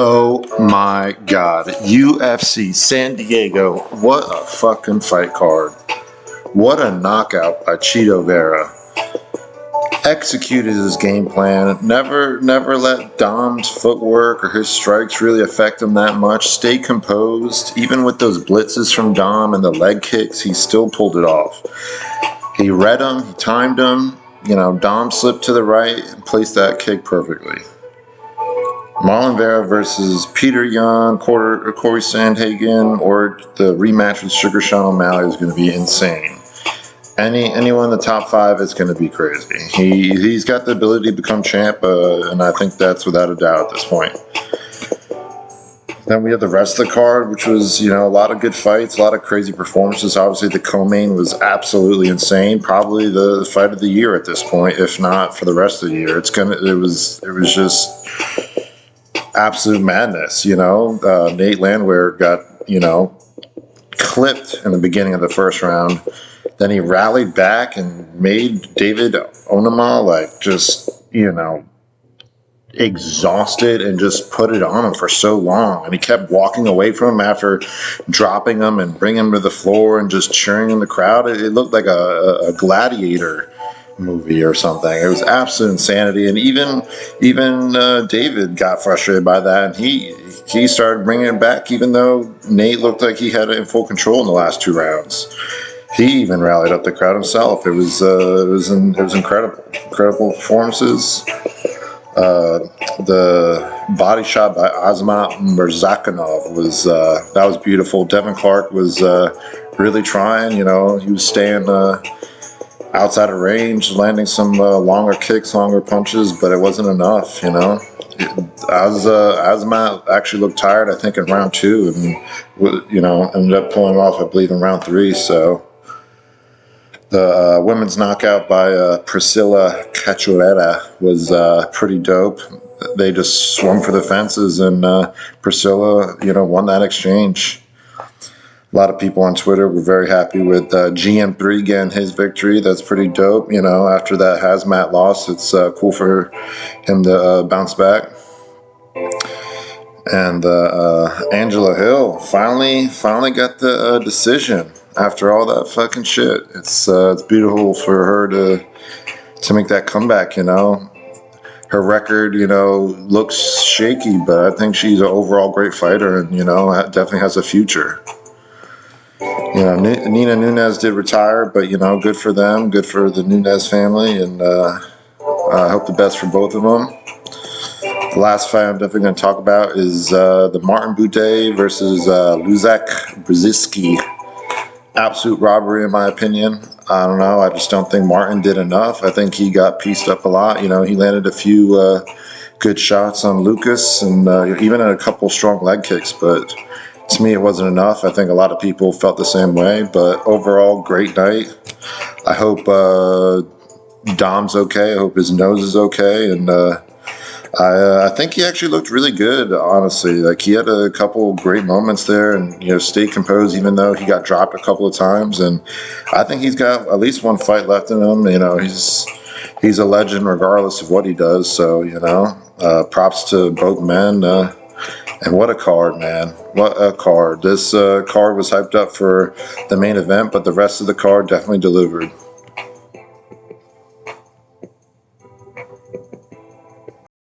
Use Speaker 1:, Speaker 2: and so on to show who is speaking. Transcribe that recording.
Speaker 1: Oh my God. UFC San Diego. What a fucking fight card. What a knockout by CHITO VERA. Executed his game plan. Never let Dom's footwork or his strikes really affect him that much. Stayed composed. Even with those blitzes from Dom and the leg kicks, he still pulled it off. He read him. He timed him. Dom slipped to the right and placed that kick perfectly. Vera versus Peter Yan, Corey Sandhagen, or the rematch with Sugar Sean O'Malley is going to be insane. Anyone in the top 5 is going to be crazy. He's got the ability to become champ, and I think that's without a doubt at this point. Then we have the rest of the card, which was, a lot of good fights, a lot of crazy performances. Obviously, the co-main was absolutely insane. Probably the fight of the year at this point, if not for the rest of the year. It was just absolute madness. Nate Landwehr got, clipped in the beginning of the first round. Then he rallied back and made David Onome just, exhausted and just put it on him for so long. And he kept walking away from him after dropping him and bringing him to the floor and just cheering in the crowd. It looked like a gladiator movie or something. It was absolute insanity. And even David got frustrated by that, and he started bringing it back, even though Nate looked like he had it in full control in the last 2 rounds. He even rallied up the crowd himself. It was incredible performances. The body shot by Azmat Murzakanov was beautiful. Devin Clark was really trying. He was staying outside of range, landing some longer kicks, longer punches, but it wasn't enough. Azmat actually looked tired, I think, in round 2, and ended up pulling off, I believe, in round 3. So the women's knockout by Priscila Cachuela was pretty dope. They just swung for the fences, and Priscila, won that exchange. A lot of people on Twitter were very happy with GM3 getting his victory. That's pretty dope. After that Hazmat loss, it's cool for him to bounce back. And Angela Hill finally got the decision after all that fucking shit. It's beautiful for her to make that comeback. Her record, looks shaky, but I think she's an overall great fighter, and definitely has a future. Nina Nunes did retire, but good for them, good for the Nunes family, and I hope the best for both of them. The last fight I'm definitely going to talk about is the Martin Butte versus Luzak Brzezinski. Absolute robbery, in my opinion. I don't know. I just don't think Martin did enough. I think he got pieced up a lot. He landed a few good shots on Lucas, and even a couple strong leg kicks, but to me, it wasn't enough. I think a lot of people felt the same way, but overall, great night. I hope Dom's okay. I hope his nose is okay, and I think he actually looked really good, honestly. He had a couple great moments there, and stayed composed even though he got dropped a couple of times. And I think he's got at least one fight left in him. He's a legend regardless of what he does. So props to both men. And what a card, man. What a card. This card was hyped up for the main event, but the rest of the card definitely delivered.